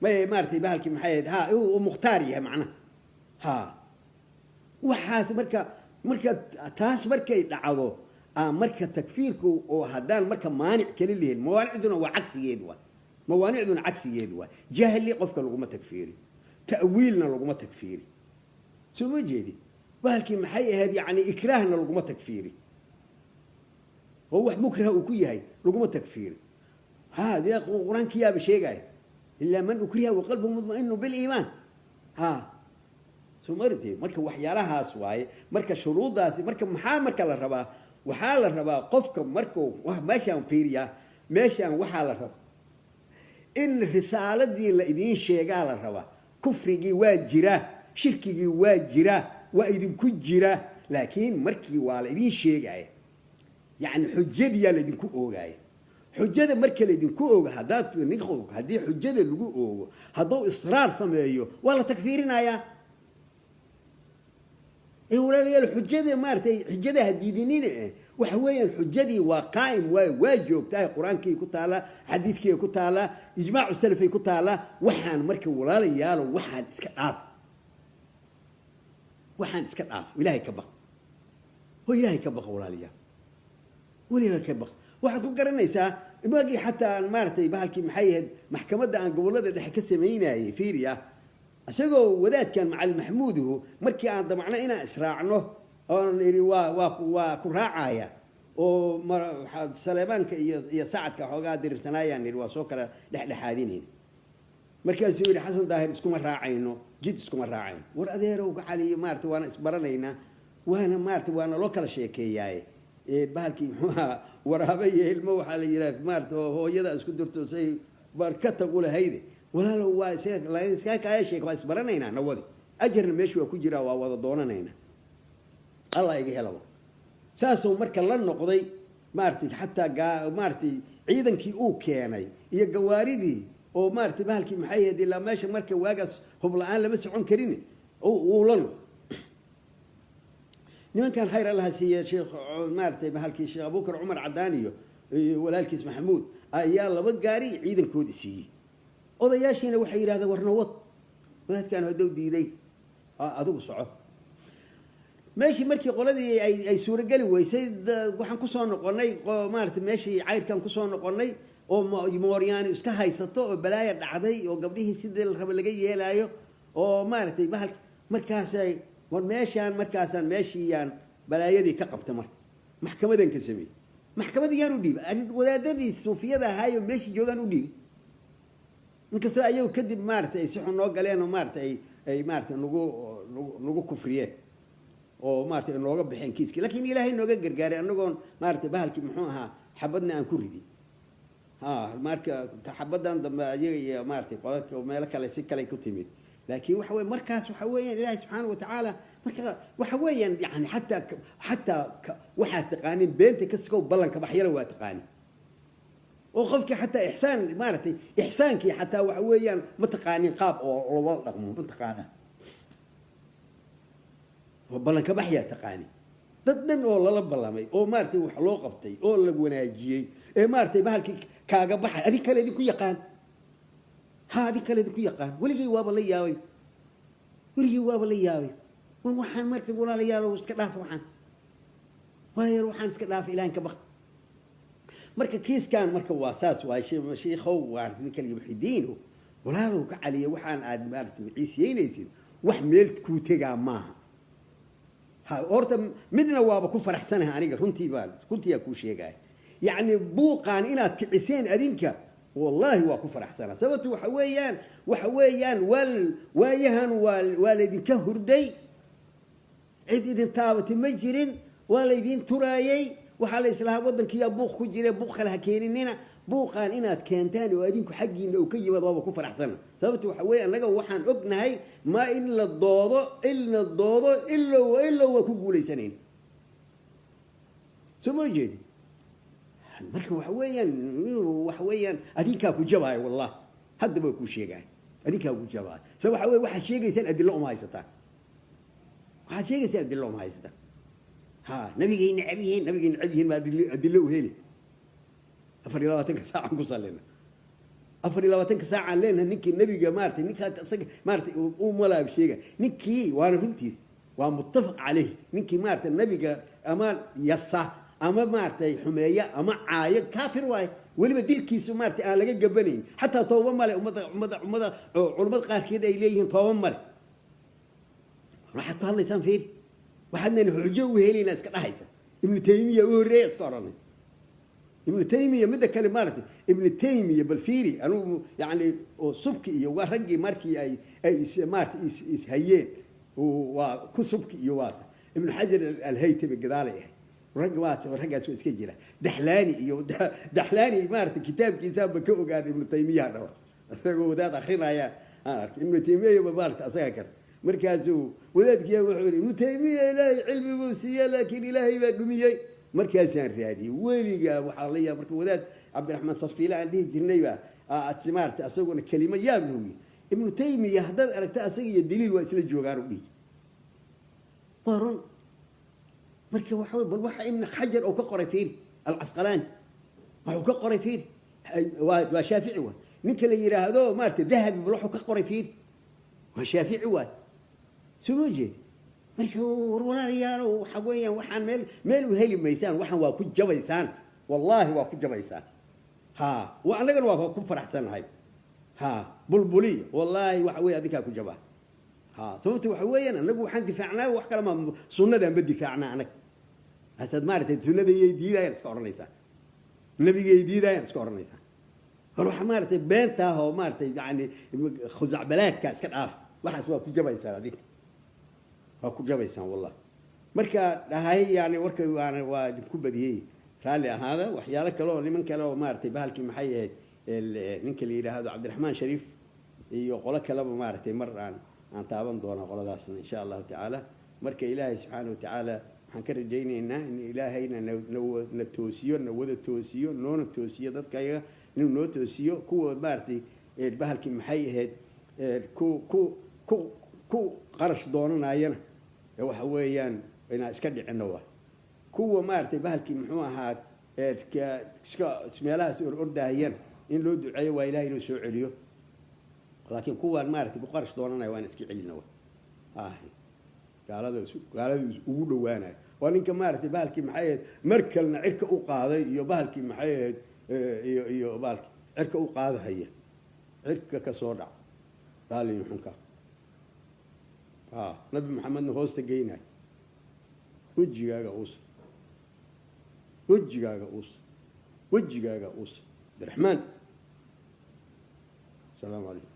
ما مارتي بالك محيد ها هو مختاريها معنا ها وحاس مركا تاس مركا يدعوه مركا تكفيركو وهدان مركا مانع كليلين موانع ذنا وعكس يدوا موانع ذنا عكس يدوا جاهل لي قفك لقمة تكفيري تأويلنا لقمة تكفيري سو ما جدي بالك محي هذه يعني إكراهنا لقمة تكفيري هو مكره وكي هاي لقمة تكفيري هذا القرآن كياب شيء إلا من أكره وقلبه مطمئن بالإيمان ثم مرك وحيالها سواي مرك شروط ذاتي مرك مرك الربا وحال الربا قفكم مركو ماشان فيريا ماشان وحال الربا إن الرسالة دي اللي إدين شيء على الربا كفري واجرة شركي واجرة وإذن كجرة لكن مركي والدين شيء يعني حجة اللي إدين كوجاي حجة مركي اللي إدين كوجا هذا نخوج هذه حجة اللي كوجا هذا إصرار سمايو ولا تكفيرنا يا إيه ولا لي الحجة مارتي حجة هديدينين وحوي الحجة وقائم وواجب تاع القرآن كي كتالا حديث كي كتالا إجماع السلف كي كتالا وحن مركب ولا ليال وحن إسكاف وحن إسكاف وإلهي كبق هو إلهي كبق ولا ليال ولا كبق واحد وقرنا يسا باقي حتى مارتي بهالكي محيد محكمة عن قبل هذا اللي حكى سمينا فيريا أسقوا وذات كان مع المحمود هو مركي عند معنا إنا إسراعنه أو نري وكراعية أو سليمان يساعد كحوجا در سنايا نري وسوكر لحادين مركي الزوير حسن ظاهر اسكم الراعينه جد اسكم الراعين ورأذيره وقعلي مارت وأنا إسبرنا وأنا مارت وأنا لوكر شيء كياي بهالكي ورهبيه الموحى اللي مارت هو يدا اسكو درتو سي بركته قول هيدي ولا لو واسيك لا يسكاك أي شيء كويس برنينا نودي أجر المشي وكجرا ووضع دوننا الله يجي هلا ساسو مركل لنا قضي مارتي حتى مارتي عيدا كي أو كياني هي جواردي أو مارتي بهالكي محيد إلا ماشي مركل واجس هم الآن لمس عن كريني أو لنا نمن كان خير الله سي شيخ مارتي بهالكي شيخ أبو بكر عمر عدانيو ولا الكيس محمود يلا بقاري عيدا كودسي odayaashiina waxay yiraahdeen warna wad wadaadkan hadow diiday adigu soco meeshii markii qoladii ay suura gali weysay waxaan ku soo noqonay maartay meeshii cayrkan ku soo noqonay oo mooriyaan iska haysato oo balaaya dhacday oo gabdhihii sidii la raba laga yeelaayo oo maartay bahal markaas ay war markaasaan meeshiyaan balaayadii ka qabtay maxkamadan ka sameeyay maxkamadii yaan u dhiibay wadaadadii suufiyada ahaayoo meeshii joogan u dhiibay inkastoo ayagu kadib maartay si xun noo galeen oo maartay ay maartay nagu kufriyeen oo maartay nooga bixeen kiiskii laakiin ilaahay nooga gargaaray anagoon maartay bahalkii muxuu ahaa xabadna aan ku ridin marka xabadan dambe ayaga iyo maartay qodobka meel kale si kale ku timid laakiin waxa weey markaas waxa weeyaan ilaahay subxaanahu wa ta'aala marka waxa weeyaan yani hatta waxa taqaanin beenta ka soo ballanka baxyada waa taqaanin وقفك حتى إحسان مارتي إحسانك حتى وحويا متقاني قاب أو والله متقانة وبلنك بحيا تقاني ضدن والله لبلامي أو مارتي وحلو قبتي أو لجوناجي إيه مارتي بهالك كاجا بحي هذيك اللي ديكو يقان هذيك اللي ديكو يقان ولقي وابا لياوي ولقي وابا لياوي وحن مارتي ولا ليالو سكلاف وحن ولا يروحان سكلاف إلهك بخ marka kiiskan marka waa saas waa sheekhow waa ninka muxidiin walaalow ka caliya waxaan aad maartay ciiseynaysid wax meel ku tagaa maaha ha orta midna waaba ku faraxsanahay aniga runtii ku sheegay yani buuqan inaad kiciseen adinka wallahi waa ku faraxsanahay sababtu waxa weeyaan waayahan waalidinka hurday cid idin taabatay ma jirin waalidin turaayay وحال الإسلام وضن كيا بوق كجري بوق خلها كينينا بوقان إنها كانتان وأدينك حقي لو كي وضوابا كفر أحسن ثبت وحوي أن لقوا وحن أبنا هاي ما إلا الضوضة إلا وكقولي سنين ثم جدي مركب وحويا أدينك أكو جباي والله هذا بيكون شيء جاي أدينك أكو جباي سوى حوي واحد شيء يسأل أدلهم هاي ستا واحد شيء يسأل أدلهم هاي ستا ها نبي نعبيهن ما أدلوا هيلي أفري الله ساعة نقصل لنا أفري الله ساعة لنا نكي النبي جمارتي نكي هتصق مارتي ولا بشيء نكي وأنا فهمتيس ومتفق عليه نكي مارتي النبي أمان يسا أما مارتي حماية أما عاية كافر واي واللي بديل كيسو مارتي أنا لقيت جبنين حتى طوّم مالي ومضى علماء قال كده إليهم طوّم مالي راح تطلع وحنا الحجة وهلي ناس كده هيسا ابن تيمية ورئيس كورانيس ابن تيمية مدة كلمات ابن تيمية بالفيري أنا يعني وصبكي ورجي ماركي أي مارك هيين وكسبكي يوات ابن حجر الهيثمي قدالي رجوات ورجعت سويس كجيرة دحلاني مارت كتاب بكو قال ابن تيمية هذا وذات أخيرا يا ابن تيمية ببارك أساكر مركزه وذات يا وحوري ابن تيمية لا علم موسية لكن إلهي بدمية مركز ريادي ولي وحاليا مركز وذات عبد الرحمن صفيلا عندي جنيبة أتسمارت أسوق الكلمة يا ابن تيمية هذا أردت أسوي الدليل وأسئلة الجوغار بي مارون مركز وحول بالوحى ابن حجر أو كقري فين العسقلاني أو كقري فين وشافعي نكل يرى هذا مارت ذهب بروحه كقري فين وشافعي سموجي مركز ولا ريال وحويا وحن مال وهي ميسان وحن واكو جبيسان والله واكو جبيسان ها وأنا قال واكو فرح سنة هاي ها بلبلية والله وحوي هذيك أكو جباه ها ثمت وحوينا نقول حن دفاعنا وحكى لما سنة ده بدفاعنا عنك هسد مارت سنة ده يدي ده يسكر نيسان النبي يدي ده يسكر نيسان روح مارت بنتها هو مارت يعني خزع بلاك كاس كاف واحد سوا كل جبيسان هذيك كل جبيسان والله مركا هاي يعني وركا يعني وكل بديه قال هذا وحيالك لو لمن كلو مارت بهالك محيه نك اللي هذا عبد الرحمن شريف يقول لك لو مارت مرة عن تابن دونا قلداس إن شاء الله تعالى مرك إلهي سبحانه وتعالى حنكر جينا إن إلهينا نتوسيو نود توسيو نون توسيو ضد كيا نو توسيو كو مارتي بهالك محيه كو قرش دونا عينا هو حويان إن إسكدي عنوه كو مارتي بهالك محوها اسمها سور أرده هين إن لو دعي وإلهي نسوع عليه لكن كوا مارتي بقرش دوننا وين اسكي علينا قال هذا وجوده وانا وانك مارتي بالك محيد مركلنا عرك او قاده يو بالك محيد يو بالك عرك او قاده هي عرك كسو دع قال لي حنكا نبي محمد هوست جينا وجهاga اوس وجهاga اوس عبد الرحمن السلام عليكم